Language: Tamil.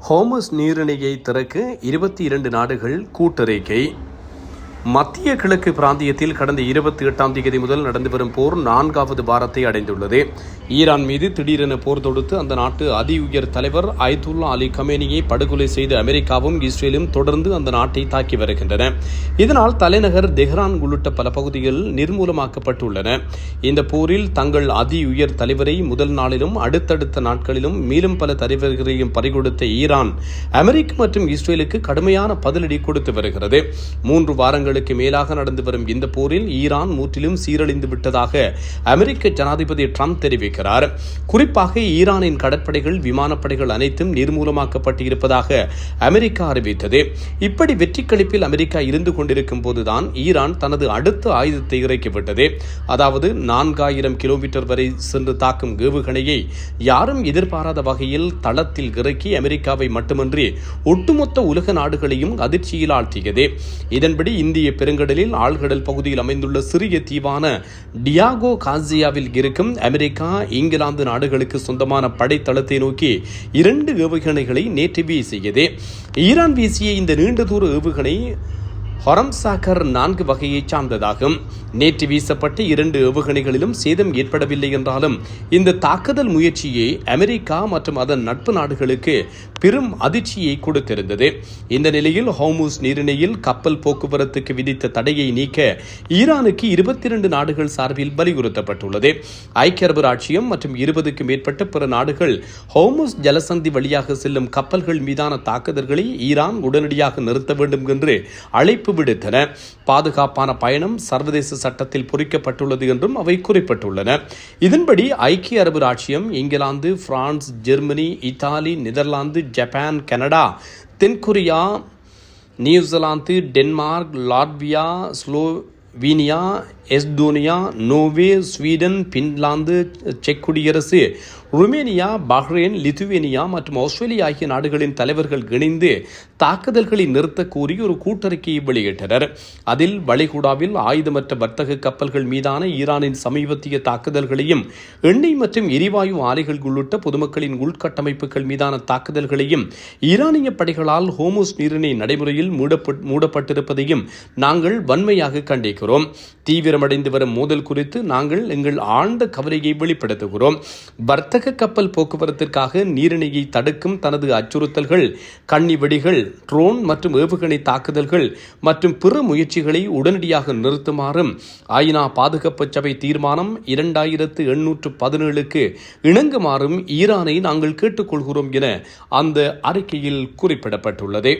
ஹோர்முஸ் நீரிணையை திறக்க 22 நாடுகள் கூட்டறிக்கை. மத்திய கிழக்கு பிராந்தியத்தில் கடந்த 28ஆம் தேதி முதல் நடந்து வரும் போர் 4வது வாரத்தை அடைந்துள்ளது. ஈரான் மீது திடீரென போர் தொடுத்து அந்த நாட்டு அதி உயர் தலைவர் அயத்துல்லா அலி கமேனியை படுகொலை செய்த அமெரிக்காவும் இஸ்ரேலும் தொடர்ந்து அந்த நாட்டை தாக்கி வருகின்றன. இதனால் தலைநகர் தெஹ்ரான் உள்ளிட்ட பல பகுதிகள் நிர்மூலமாக்கப்பட்டுள்ளன. இந்த போரில் தங்கள் அதி உயர் தலைவரை முதல் நாளிலும் அடுத்தடுத்த நாட்களிலும் மேலும் பல தலைவர்களையும் பறிகொடுத்த ஈரான் அமெரிக்கா மற்றும் இஸ்ரேலுக்கு கடுமையான பதிலடி கொடுத்து வருகிறது. 3 வாரங்கள் மேலாக நடந்து வரும் இந்த போரில் ஈரான் முற்றிலும் சீரழிந்து விட்டதாக அமெரிக்க ஜனாதிபதி ட்ரம்ப் தெரிவிக்கிறார். குறிப்பாக ஈரானின் கடற்படைகள் விமானப்படைகள் அனைத்தும் நிர்மூலமாக்கப்பட்டு இருப்பதாக அமெரிக்கா அறிவித்தது. இப்படி வெற்றி களிப்பில் அமெரிக்கா இருந்து கொண்டிருக்கும் போதுதான் ஈரான் தனது அடுத்த ஆயுதத்தை இறக்கிவிட்டது. அதாவது 4000 கிலோமீட்டர் வரை சென்று தாக்கும் ஏவுகணையை யாரும் எதிர்பாராத வகையில் தளத்தில் இறக்கி அமெரிக்காவை மட்டுமின்றி ஒட்டுமொத்த உலக நாடுகளையும் அதிர்ச்சியில் ஆழ்த்தியது. இதன்படி இந்திய பெருங்கடலில் ஆழ்கடல் பகுதியில் அமைந்துள்ள சிறிய தீவான டியாகோ காசியாவில் இருக்கும் அமெரிக்கா இங்கிலாந்து நாடுகளுக்கு சொந்தமான படைத்தளத்தை நோக்கி 2 ஏவுகணைகளை நேற்று வீசியது. ஈரான் வீசிய இந்த நீண்ட தூர ஏவுகணை ஹொரம்சாக்கர் 4 வகையை சார்ந்ததாகும். நேற்று வீசப்பட்ட 2 ஏவுகணைகளிலும் சேதம் ஏற்படவில்லை என்றாலும் இந்த தாக்குதல் முயற்சியை அமெரிக்கா மற்றும் அதன் நட்பு நாடுகளுக்கு பெரும் அதிர்ச்சியை கொடுத்திருந்தது. இந்த நிலையில் ஹோர்முஸ் நீரிணையில் கப்பல் போக்குவரத்துக்கு விதித்த தடையை நீக்க ஈரானுக்கு 22 நாடுகள் சார்பில் வலியுறுத்தப்பட்டுள்ளது. ஐக்கிய அரபு ராச்சியம் மற்றும் 20க்கும் மேற்பட்ட பிற நாடுகள் ஹோர்முஸ் ஜலசந்தி வழியாக செல்லும் கப்பல்கள் மீதான தாக்குதல்களை ஈரான் உடனடியாக நிறுத்த வேண்டும் என்று அழைப்பு விடுத்தன. பாதுகாப்பான பயணம் சர்வதேச சட்டத்தில் பொறிக்கப்பட்டுள்ளது என்றும் அவை குறிப்பிட்டுள்ளன. இதன்படி ஐக்கிய அரபு ராச்சியம், England, France, Germany, Italy, Netherlands, Japan, Canada, தென்கொரியா, New Zealand, Denmark, Latvia, Slovenia, Estonia, Norway, Sweden, Finland, செக் குடியரசு, ருமேனியா, பஹ்ரைன், லித்துவேனியா மற்றும் ஆஸ்திரேலியா ஆகிய நாடுகளின் தலைவர்கள் இணைந்து தாக்குதல்களை நிறுத்த கோரி ஒரு கூட்டறிக்கையை வெளியிட்டனர். அதில் வளைகுடாவில் ஆயுதமற்ற வர்த்தக கப்பல்கள் மீதான ஈரானின் சமீபத்திய தாக்குதல்களையும், எண்ணெய் மற்றும் எரிவாயு ஆலைகள் உள்ளிட்ட பொதுமக்களின் உள்கட்டமைப்புகள் மீதான தாக்குதல்களையும், ஈரானிய படைகளால் ஹோர்முஸ் நீரிணை நடைமுறையில் மூடப்பட்டிருப்பதையும் நாங்கள் வன்மையாக கண்டிக்கிறோம். தீவிரமடைந்து வரும் மோதல் குறித்து நாங்கள் எங்கள் ஆழ்ந்த கவலையை வெளிப்படுத்துகிறோம். வர்த்தக கப்பல் போக்குவரத்திற்காக நீரிணையை தடுக்கும் தனது அச்சுறுத்தல்கள், கண்ணி வெடிகள், ட்ரோன் மற்றும் ஏவுகணை தாக்குதல்கள் மற்றும் பிற முயற்சிகளை உடனடியாக நிறுத்துமாறும் ஐநா பாதுகாப்பு சபை தீர்மானம் 2817க்கு இணங்குமாறும் ஈரானை நாங்கள் கேட்டுக்கொள்கிறோம் என அந்த அறிக்கையில் குறிப்பிடப்பட்டுள்ளது.